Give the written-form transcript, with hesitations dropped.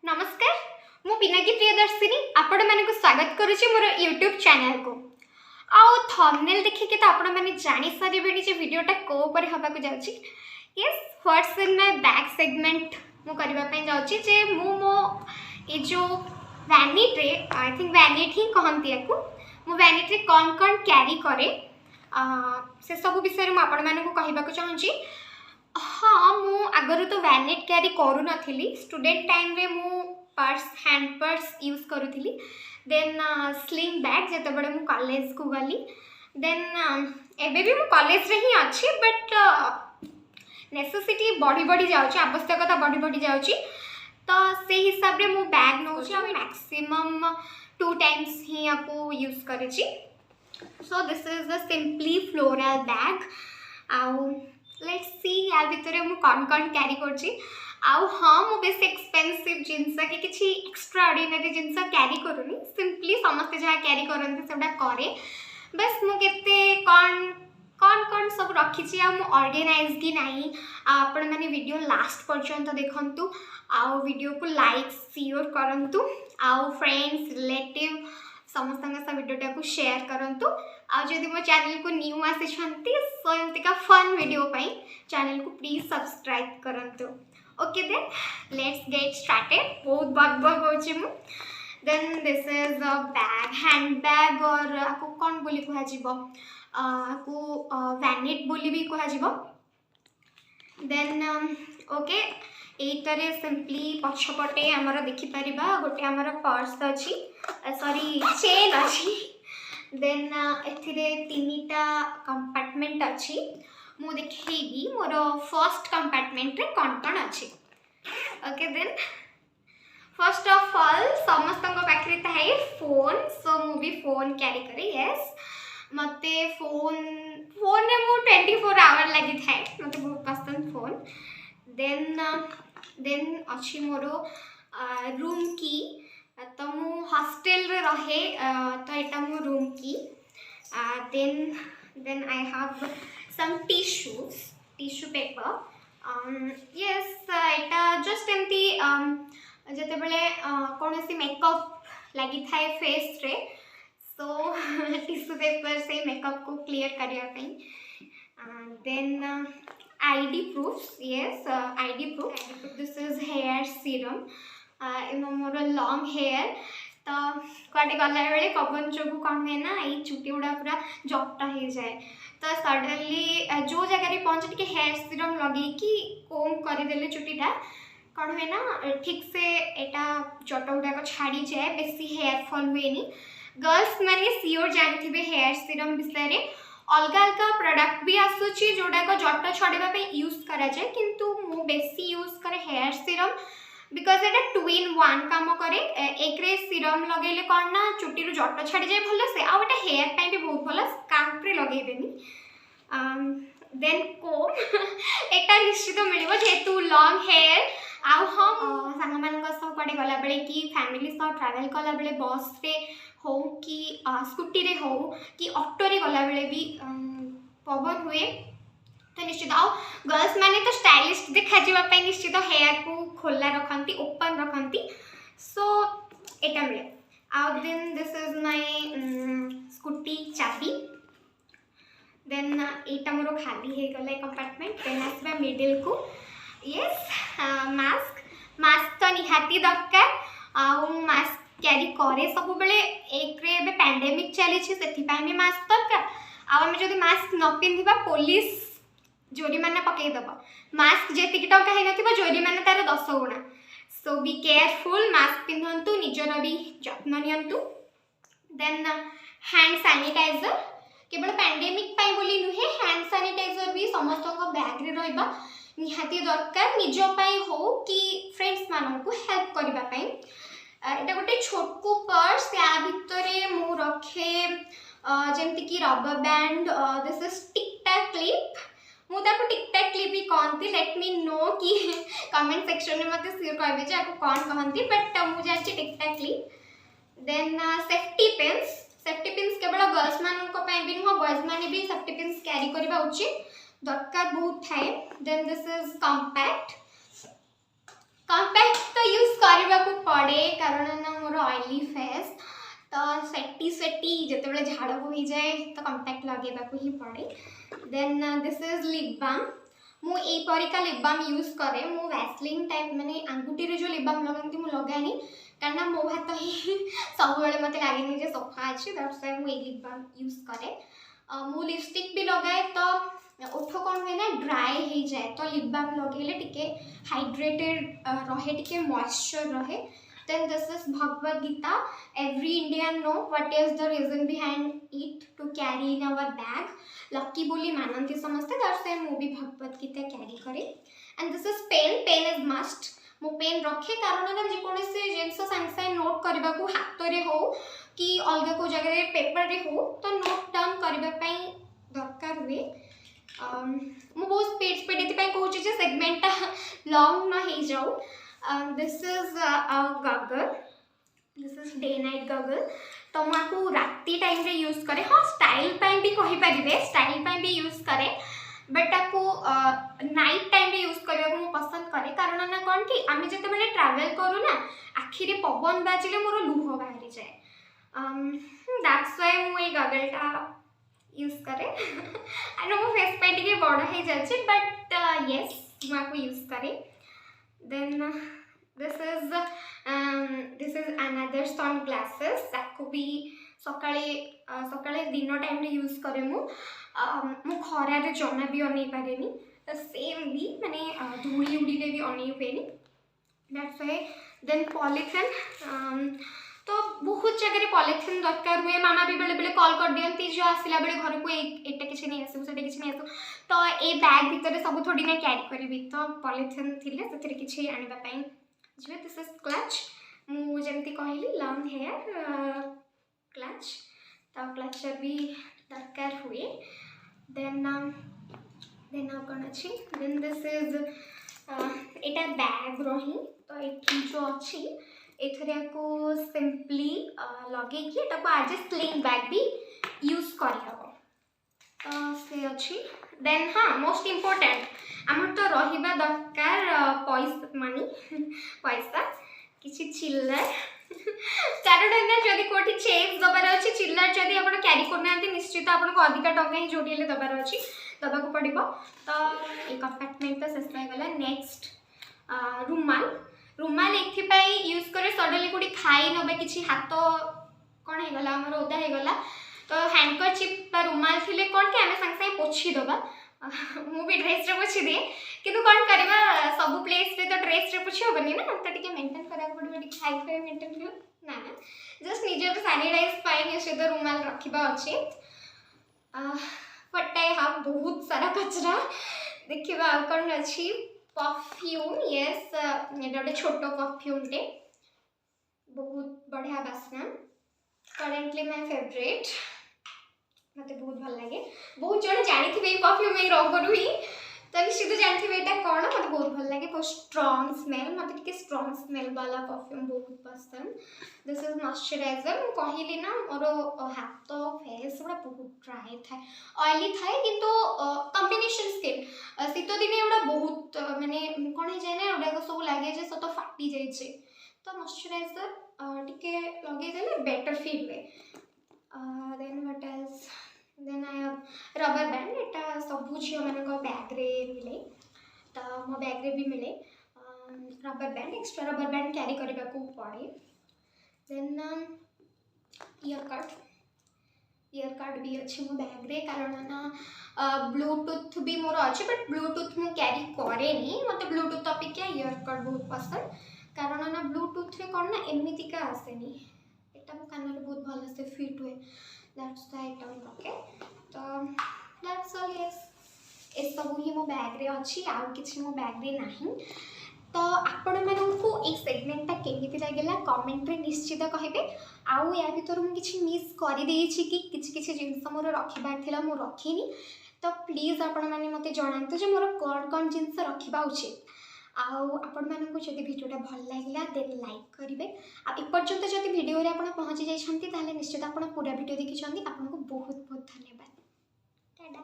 नमस्कार मु पिनाकी प्रियदर्शिनी आपण मानक स्वागत करुच्ची मोर यूट्यूब चैनल को आउ थंबनेल देखिके तो आपण माने जानि सारिबेनी जे वीडियोटा को ऊपर हबा को जाउची yes what's in my bag segment मु करबा पय जाउची जे मु मो ए जो वैनिट रे आई थिंक वैनिट ही कहंती याकू मु वैनिट रे कोन कोन कैरी करे से सब विषय मु आपण मानक कहबा को चाहूची। हाँ मु आगरु तो वैनिट कैरी करू नथिली स्टूडेंट टाइम रे मु पर्स हैंड पर्स यूज करूथली देन स्लिंग बैग जते बडे मु कॉलेज को गली देन एबे भी मु कॉलेज रे ही अछि बट नेसेसिटी बॉडी बॉडी जाउची आवश्यकता बॉडी बॉडी जाउची तो से हिसाब रे मु बैग नउची मैक्सिमम 2 टाइम्स ही आपको यूज करेची। So this is the simply floral bag आउ लेट्स सी या भितर मु कौन कौन कैरी करची आउ हाँ मु बेस एक्सपेंसिव जिनस कि किछि एक्स्ट्रा ऑर्डिनरी जिनस कैरी करूनी सिंपली समस्त जहाँ कैरी करते सेटा करे बस मु केते कौन कौन कौन सब रखी ऑर्गेनाइज कि नहीं आपण मैंने वीडियो लास्ट पर्यंत देखंतु आउ वीडियो को लाइक शेयर करंतु आउ फ्रेंड्स रिलेटिव समस्त वीडियोटा को शेयर करंतु आउ जदि मो चैनल को न्यू आसी सो एमती का फन वीडियो पाई चैनल को प्लीज सब्सक्राइब करंतु। Okay then let's get started बहुत बग होची मु then this is a bag handbag और आपको कौन बोली कहा जीवो आपको वैनिट बोली भी कहा जीवो देन ओके एटारे सिंपली पछपटे हमर देखि परिबा गोटे हमर पर्स अछि सॉरी चेन अछि देन एथिरे तीनटा कंपार्टमेंट अछि मु देखिबी मोर फर्स्ट कंपार्टमेंट रे कोन कोन अछि। Okay then first of all समस्त पाखरे थाए फोन सो मु भी फोन कैरी करे यस मते फोन रे मु 24 आवर लगी थाए मते बहुत पसंद फोन देन अच्छी मोर रूम की तो मु हॉस्टल रे रहे तो एटा मो रूम की then I have some tissue paper yes एटा जस्ट एमती जते बेले कोनोसी मेकअप लगी थाए फेस रे सो टिश्यू पेपर से मेकअप को क्लियर करिया पई then ID proofs yes ID proof this is hair serum मोर लॉन्ग हेयर तो कटे गला बेले पवन जो कौन है ना ये चुटी गुड़ा पूरा जटा हो जाए तो सडनली जो जगह पहुँचे टे हेयर सीरम लगे कि कोम करदेले चुटीटा कौन है ना ठीक से एटा जट गुड़ाक छाड़ी जाए बेसी हेयर फॉल हुए गर्ल्स मैंने सियोर जानते हेयर सीरम विषय अलग अलग प्रोडक्ट भी आसूची जोड़ाक जट छड़ाई यूज करा जाए किंतु मु बेसी यूज करे hair serum because Etah 2 in 1 काम करे एक रे सीरम लगेले कौन ना चुटी रु जट छाड़ी जाए भल से आउ एटा हेयर टाइम भी बहुत भल स्काल्प रे लगेदेनी देन कोम एटा निश्चित मिलिबो जेतु लॉन्ग हेयर आउ हम संग मानक सब कड़े गला बेले कि फैमिली सब ट्रैवल कला बेले बस रे हो कि स्कूटी रे हो कि ऑटो रे गला बेले भी पवन हुए तो निश्चित आउ गर्ल्स माने तो स्टाइलिश देखा जीवा पे निश्चित हेयर को खोला रखंती ओपन रखंती सो एटा मिले आउ then this is my scooty चाबी देन एटा मोर खाली हे गला कंपार्टमेंट देन आसबा मिडिल को यस मास्क तो निहाती दरकार आउ मास्क कैरी करे सब बेले एक रे बे पैंडेमिक चली छी सेथि पाई में मास्क दरकार आउ हम जदी मास्क न पिंधिबा पुलिस जोरिमाना पकई दबा मास्क जेति की टका है नथिबा जोरिमाना तार 10 गुणा सो बी केयरफुल मास्क पिंधंतु निजर भी जत्न नियंतु देन हैंड सैनिटाइजर केवल पैंडेमिक पाई बोली नुहे हैंड सैनिटाइजर भी समस्त को बैग रे रहबा निहाती दरकार निज पाई हो कि फ्रेंड्स मानन को हेल्प करबा पाई एटा गोटे छोटकू पर्स या भितरे मु रखे जेमति कि rubber band this is tic tac clip मु ताको टिक टैक क्लिप ही कहती लेट मी नो कि कमेंट सेक्शन में मते शेयर करबे जे आपको कौन कहती बट मु जाची टिक tac clip then safety pins केवल गर्ल्स मान को पई भी नो बॉयज माने भी सेफ्टी पिन्स कैरी करबा उचित दरकार बहुत थाए देन दिस इज कंपैक्ट तो यूज करबा को डेफिनेटली जिते झाड़ हो जाए तो कंपैक्ट लगेगा ही पड़े। Then this is lip balm. मु एपरिका लिप बाम यूज करे। मु वैसलिन टाइप माने आंगुठी रे जो लिप बाम लगाती मु लगानी कारण मो हाथ ही सब बेले मत लगे जे सफा अच्छे दैट्स व्हाई मु लिप बाम यूज करे। मु लिपस्टिक भी लगाए तो ओठ कौन हुए ना ड्राई हो जाए तो लिप बाम लगे टिके हाइड्रेटेड रहे टिके मॉइस्चर रहे। Then this is Bhagavad Gita. Every Indian know what is the reason behind it to carry in our bag. Lucky बोली मानती समझते that's why मैं भी Bhagavad Gita carry करे। And this is pen. Pen is must. मो pen रखे कारण ना जेकोसी जिनस सांगे सांगे नोट करने को हाथ रे हो कि अलग को जगह पेपर रे हो तो नोट डाउन करने दरकार हुए। मु बहुत स्पीड स्पीड ये कहूँ सेगमेंटा लॉन्ग ना हो जाऊ। This is Gaggal. This is day night Gaggal. तो मुझे राति टाइम रे यूज करे। हाँ स्टाइल भी कहींपारे स्टाइल भी यूज करे बट आपको नाइट टाइम रे यूज करने को पसंद करे कारण ना कौन कि आम जिते बड़े ट्रावेल करूँ ना आखिरी पवन बाजिले मोर लुह बाहरी जाए। दैट्स व्हाई मु गगलटा यूज करे। आई नो मो फेस पे टिके बड़ हो जाए बट येस मुझे यूज करे। Then this is another sunglasses ताको भी सकाळे सकाळे दिन टाइम रे यूज करे। मु खरारे जमा भी अनै पारे सेम भी माने धूली उड़ीले भी अनै हुए। दैट्स व्हाई देन पॉलिथिन तो बहुत जगह पॉलिथिन दरकार हुए। मामा भी बेले बेले कॉल कर दियंती जो आसला बेले घर को एटा किछि नहीं आसु सेटा किछि नहीं आसु तो ए बैग भीतर सब थोड़ी ना कैरी करबी तो पॉलिथिन थिले सेतिर किछि आनिबा पई जे। This is clutch. मु जेमती कहली लॉन्ग हेयर क्लच तो क्लचर भी दरकार हुए। देन कौन अच्छी then this is Etah bag रही तो ये जो अच्छी एथरे को सिंपली लगे कि आज स्लिंग बैग भी यूज करहब तो से अच्छी। देन हाँ मोस्ट इम्पोर्टेंट आमर तो रहिबा दरकार पैसा मनी पैसा किसी चिल्लर कारण ना जदि कोठी चेंज दबार अच्छी चिल्लर जदि आप क्यारी करना निश्चित आपको अधिक टंका ही जोड़ी दबार अच्छी दबाक पड़ो तो ये कंपार्टमेंट तो शेष होगा। नेक्स्ट रुमाल। रुमाल एपाई यूज करे सडनली कोटी खाई नबे कि हाथ कौन होगा आमर ओदा होगा तो हैंडकरचिप रुमाल थी कौन कि आम सागे सागे पोछीदबा। मु भी ड्रेस रे पोछी दिए किंतु कौन करवा सब प्लेस रे तो ड्रेस रे पोछी होबनी ना तो टिके मेंटेन करा पड़ो टिके खाई खाई मेंटेन कर ना ना जस्ट निजर सैनिटाइज पाई निश्चित रुमाल रखा उचित। बट आई हाव बहुत सारा कचरा देखा कौन अच्छी परफ्यूम। येस ये गोटे छोट परफ्यूमटे बहुत बढ़िया बास्ना करेंटली माय फेवरेट मत बहुत भल लगे। बहुत जन जानी परफ्यूम ये रंग ही तो निश्चित जानते यहाँ कौन मत बहुत भल लगे बहुत स्ट्रॉन्ग स्मेल मत स्ट्रॉन्ग स्मेल वाला परफ्यूम बहुत पसंद। दिस इज मॉइस्चराइजर मु कहली ना मोर हाथ फेस गुड़ा बहुत ड्राई थाए ऑयली थाए किंतु कॉम्बिनेशन स्किन शीत दिन एगुड़ा बहुत माने कौन हो जाए ना एगुड़ा सब लगे सत फाटी जाए तो मॉइस्चराइजर टिके लगे बेटर फील हुए। Then what else then I have rubber band एटा सब झील मान बैग रे मिले तो मो बैग रे भी मिले rubber band extra rubber band carry करने को पड़े। देन इयर कार्ड भी अच्छे मो बैग रे कारण ना ब्लूटूथ भी मोर अच्छे बट ब्लूटूथ मु कैरी करे मत ब्लूटूथ अपेक्षा इयर कार्ड बहुत पसंद कारण ना ब्लूटूथ रे कौन ना एमतीका आसेनी एटा मो कान रे बहुत भल से फिट हुए। दैट्स द आइटम ओके तो दैट्स ऑल। यस ए सब ही मो बैग रे अच्छी आउ किछि मो बैग रे नाही तो आपण मानकु ए सेगमेंटटा केमिति लागला कमेंट रे निश्चित कहिबे। आउ या भीतर मु किछि मिस करि देछि कि किछि जिंस मोर रखिबार थिला मु रखिनी तो प्लीज आपण माने मते जणांतु जे मोर कोन कोन जिंस रखिबा उचित। आउ आपण मानकु जदि वीडियोटा भल लागला देन लाइक करिवे आ एपर्यंत जदि वीडियो रे आपण पहुंची जाइछंती ताले निश्चित आपण पूरा वीडियो देखिछंती आपनको बहुत बहुत धन्यवाद। टाटा।